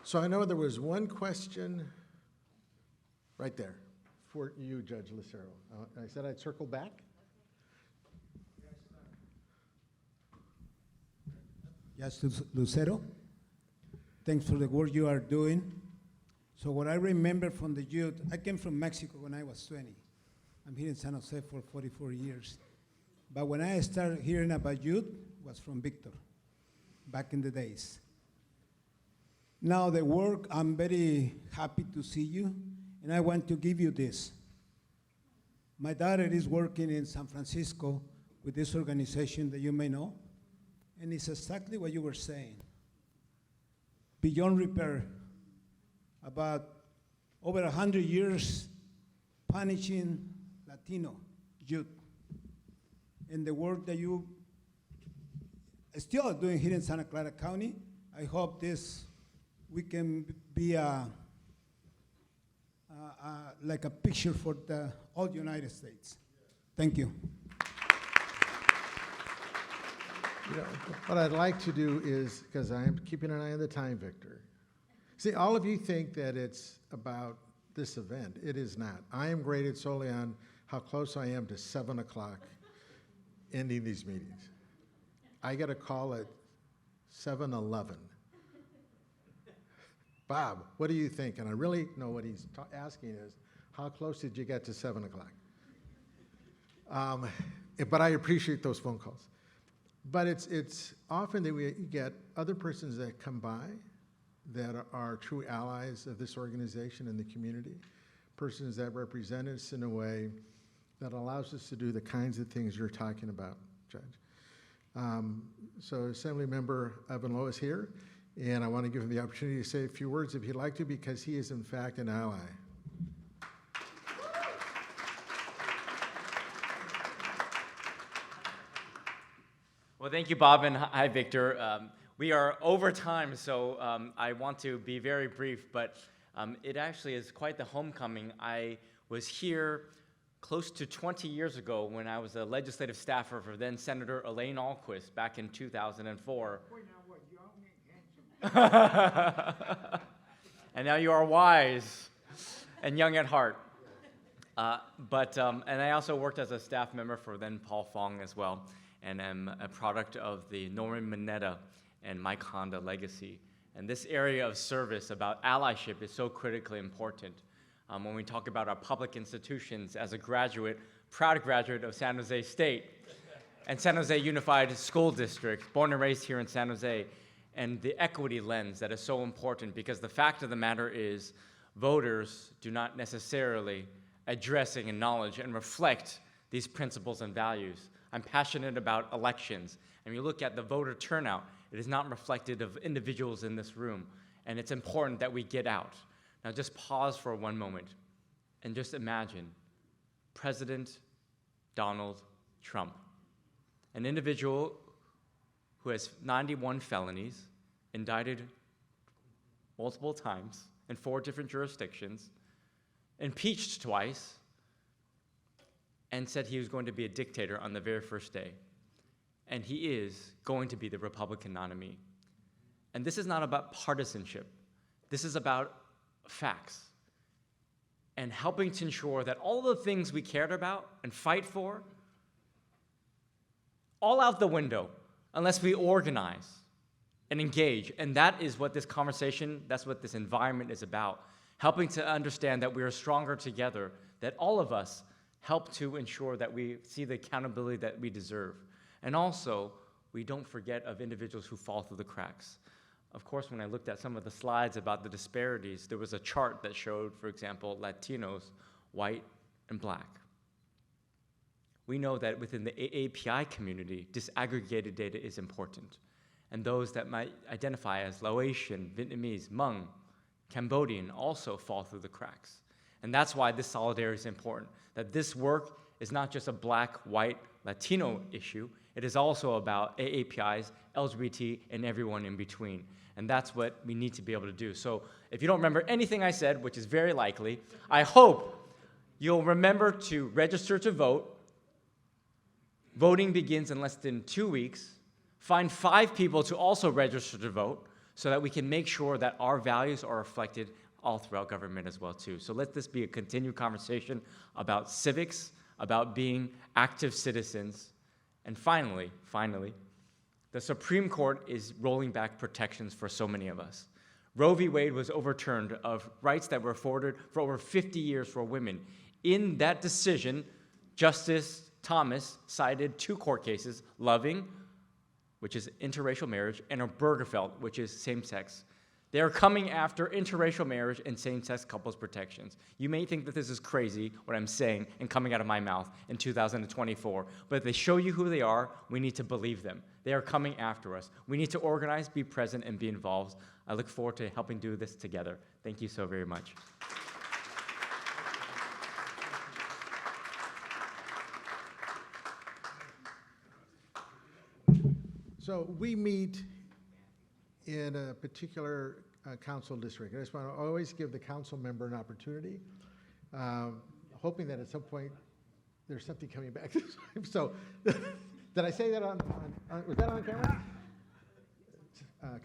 So I know there was one question right there for you, Judge Lucero. I said I'd circle back. Yes, Lucero, thanks for the work you are doing. So what I remember from the youth, I came from Mexico when I was 20. I'm here in San Jose for 44 years. But when I started hearing about youth, it was from Victor, back in the days. Now the work, I'm very happy to see you, and I want to give you this. My daughter is working in San Francisco with this organization that you may know, and it's exactly what you were saying. Beyond repair, about over 100 years punishing Latino youth. And the work that you still are doing here in Santa Clara County, I hope we can be like a picture for all the United States. Thank you. You know, what I'd like to do is, because I am keeping an eye on the time, Victor. See, all of you think that it's about this event. It is not. I am graded solely on how close I am to 7 o'clock ending these meetings. I get a call at 7:11. Bob, what do you think? And I really know what he's asking is, how close did you get to 7 o'clock? But I appreciate those phone calls. But it's often that we get other persons that come by that are true allies of this organization and the community, persons that represent us in a way that allows us to do the kinds of things you're talking about, Judge. So Assembly Member Evan Lowe is here, and I want to give him the opportunity to say a few words if he'd like to, because he is in fact an ally. Well, thank you, Bob, and hi, Victor. We are over time, so I want to be very brief, but it actually is quite the homecoming. I was here close to 20 years ago when I was a legislative staffer for then Senator Elaine Alquist back in 2004. And now you are wise and young at heart. And I also worked as a staff member for then Paul Fong as well, and am a product of the Norman Mineta and Mike Honda legacy. And this area of service about allyship is so critically important. When we talk about our public institutions, as a graduate, proud graduate of San Jose State and San Jose Unified School District, born and raised here in San Jose, and the equity lens that is so important, because the fact of the matter is voters do not necessarily address, acknowledge, and reflect these principles and values. I'm passionate about elections, and you look at the voter turnout, it is not reflective of individuals in this room, and it's important that we get out. Now just pause for one moment and just imagine President Donald Trump, an individual who has 91 felonies, indicted multiple times in 4 different jurisdictions, impeached twice, and said he was going to be a dictator on the very first day. And he is going to be the Republican nominee. And this is not about partisanship. This is about facts and helping to ensure that all the things we cared about and fight for, all out the window unless we organize and engage. And that is what this conversation, that's what this environment is about, helping to understand that we are stronger together, that all of us help to ensure that we see the accountability that we deserve. And also, we don't forget of individuals who fall through the cracks. Of course, when I looked at some of the slides about the disparities, there was a chart that showed, for example, Latinos, white, and black. We know that within the AAPI community, disaggregated data is important. And those that might identify as Laotian, Vietnamese, Hmong, Cambodian also fall through the cracks. And that's why this solidarity is important, that this work is not just a black, white, Latino issue, it is also about AAPIs, LGBT, and everyone in between. And that's what we need to be able to do. So if you don't remember anything I said, which is very likely, I hope you'll remember to register to vote. Voting begins in less than 2 weeks. Find 5 people to also register to vote so that we can make sure that our values are reflected all throughout government as well too. So let this be a continued conversation about civics, about being active citizens. And finally, the Supreme Court is rolling back protections for so many of us. Roe v. Wade was overturned of rights that were afforded for over 50 years for women. In that decision, Justice Thomas cited 2 court cases, Loving, which is interracial marriage, and Obergefell, which is same-sex. They are coming after interracial marriage and same-sex couples protections. You may think that this is crazy, what I'm saying, and coming out of my mouth in 2024, but if they show you who they are, we need to believe them. They are coming after us. We need to organize, be present, and be involved. I look forward to helping do this together. Thank you so very much. So we meet in a particular council district. I just want to always give the council member an opportunity, hoping that at some point there's something coming back this time. So did I say that was that on camera?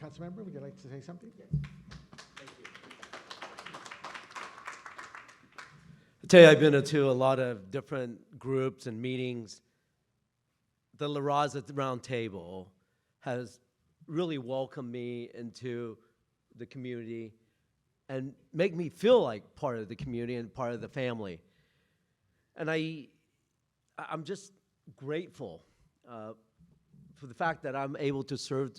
Council member, would you like to say something? Yes. Thank you. I tell you, I've been to a lot of different groups and meetings. The Raza Roundtable has really welcomed me into the community and make me feel like part of the community and part of the family. And I'm just grateful for the fact that I'm able to serve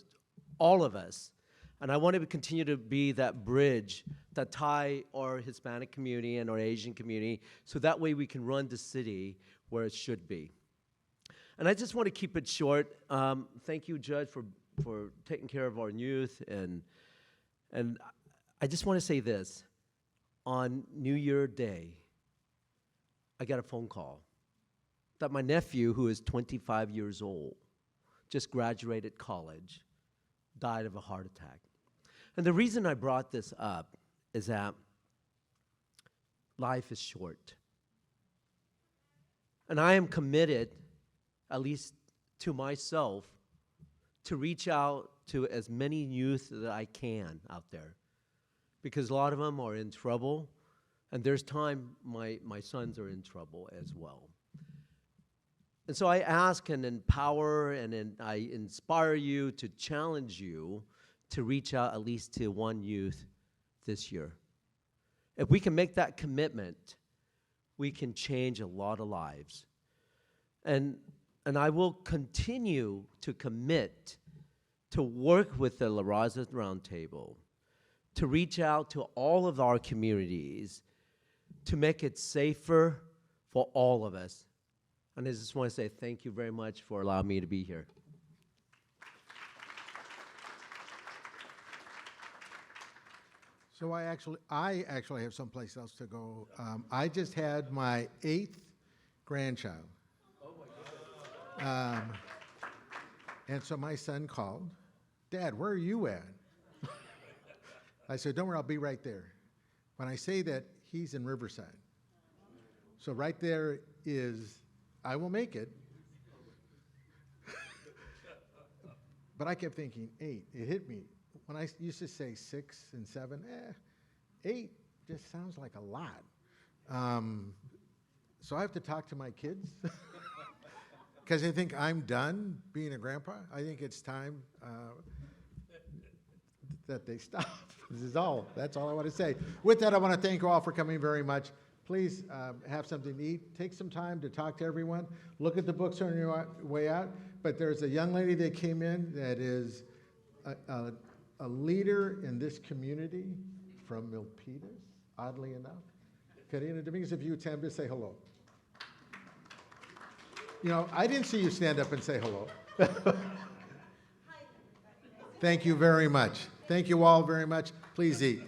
all of us. And I want to continue to be that bridge that tie our Hispanic community and our Asian community so that way we can run the city where it should be. And I just want to keep it short. Thank you, Judge, for taking care of our youth. And I just want to say this. On New Year Day, I got a phone call that my nephew, who is 25 years old, just graduated college, died of a heart attack. And the reason I brought this up is that life is short. And I am committed, at least to myself, to reach out to as many youth that I can out there. Because a lot of them are in trouble, and there's time my sons are in trouble as well. And so I ask and empower and I inspire you to challenge you to reach out at least to one youth this year. If we can make that commitment, we can change a lot of lives. And I will continue to commit to work with the Raza Roundtable, to reach out to all of our communities, to make it safer for all of us. And I just want to say thank you very much for allowing me to be here. So I actually have someplace else to go. I just had my 8th grandchild. And so my son called, "Dad, where are you at?" I said, "Don't worry, I'll be right there." When I say that, he's in Riverside. So right there is, I will make it. But I kept thinking 8. It hit me. When I used to say 6 and 7, 8 just sounds like a lot. So I have to talk to my kids because they think I'm done being a grandpa. I think it's time that they stop. That's all I want to say. With that, I want to thank you all for coming very much. Please have something to eat. Take some time to talk to everyone. Look at the books on your way out. But there's a young lady that came in that is a leader in this community from Milpitas, oddly enough. Karina Dominguez, if you would stand up, say hello. You know, I didn't see you stand up and say hello. Thank you very much. Thank you all very much. Please eat.